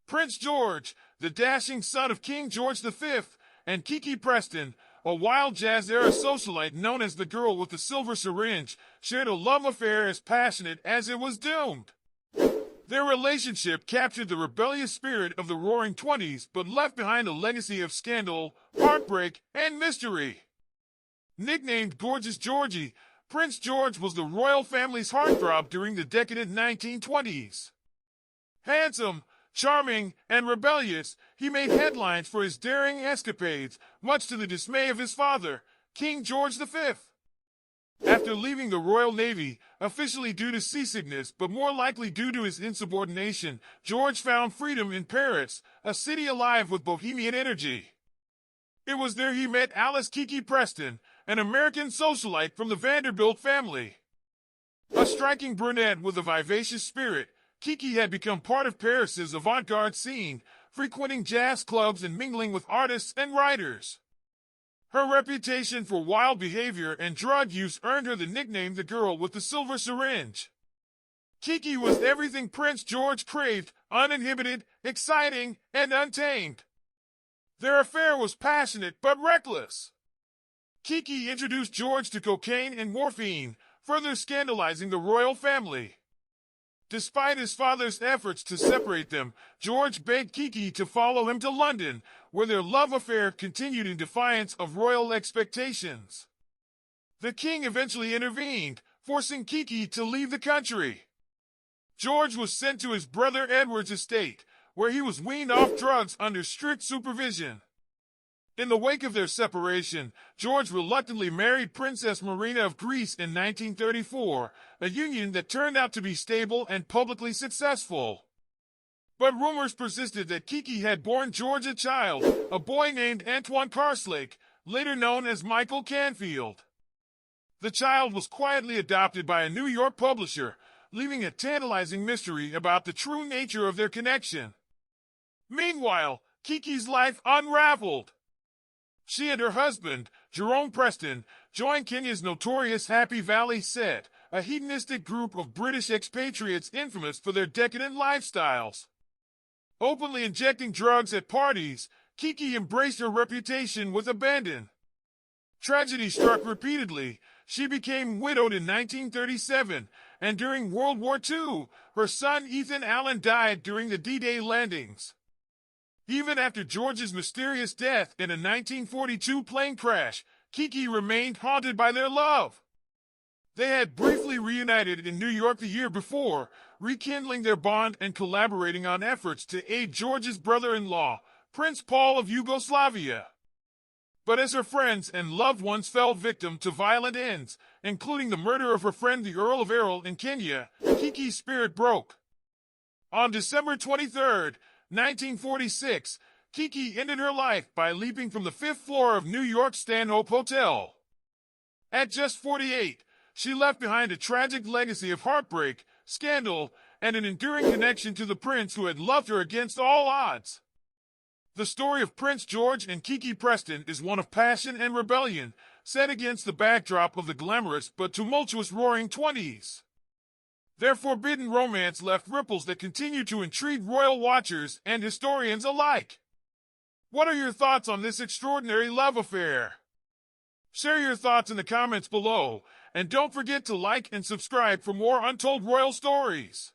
Prince George, the dashing son of King George V, and Kiki Preston, a wild jazz-era socialite known as the girl with the silver syringe, shared a love affair as passionate as it was doomed. Their relationship captured the rebellious spirit of the Roaring Twenties, but left behind a legacy of scandal, heartbreak, and mystery. Nicknamed Gorgeous Georgie, Prince George was the royal family's heartthrob during the decadent 1920s. Handsome, charming, and rebellious, he made headlines for his daring escapades, much to the dismay of his father, King George V. After leaving the Royal Navy, officially due to seasickness but more likely due to his insubordination, George found freedom in Paris, a city alive with bohemian energy. It was there he met Alice Kiki Preston, an American socialite from the Vanderbilt family. A striking brunette with a vivacious spirit, Kiki had become part of Paris's avant-garde scene, frequenting jazz clubs and mingling with artists and writers. Her reputation for wild behavior and drug use earned her the nickname the girl with the silver syringe. Kiki was everything Prince George craved, uninhibited, exciting, and untamed. Their affair was passionate but reckless. Kiki introduced George to cocaine and morphine, further scandalizing the royal family. Despite his father's efforts to separate them, George begged Kiki to follow him to London, where their love affair continued in defiance of royal expectations. The king eventually intervened, forcing Kiki to leave the country. George was sent to his brother Edward's estate, where he was weaned off drugs under strict supervision. In the wake of their separation, George reluctantly married Princess Marina of Greece in 1934, a union that turned out to be stable and publicly successful. But rumors persisted that Kiki had borne George a child, a boy named Antoine Carslake, later known as Michael Canfield. The child was quietly adopted by a New York publisher, leaving a tantalizing mystery about the true nature of their connection. Meanwhile, Kiki's life unraveled. She and her husband, Jerome Preston, joined Kenya's notorious Happy Valley Set, a hedonistic group of British expatriates infamous for their decadent lifestyles. Openly injecting drugs at parties, Kiki embraced her reputation with abandon. Tragedy struck repeatedly. She became widowed in 1937, and during World War II, her son Ethan Allen died during the D-Day landings. Even after George's mysterious death in a 1942 plane crash, Kiki remained haunted by their love. They had briefly reunited in New York the year before, rekindling their bond and collaborating on efforts to aid George's brother-in-law, Prince Paul of Yugoslavia. But as her friends and loved ones fell victim to violent ends, including the murder of her friend the Earl of Errol in Kenya, Kiki's spirit broke. On December 23, 1946, Kiki ended her life by leaping from the 5th floor of New York's Stanhope Hotel. At just 48, she left behind a tragic legacy of heartbreak, scandal, and an enduring connection to the prince who had loved her against all odds. The story of Prince George and Kiki Preston is one of passion and rebellion, set against the backdrop of the glamorous but tumultuous Roaring Twenties. Their forbidden romance left ripples that continue to intrigue royal watchers and historians alike. What are your thoughts on this extraordinary love affair? Share your thoughts in the comments below, and don't forget to like and subscribe for more untold royal stories.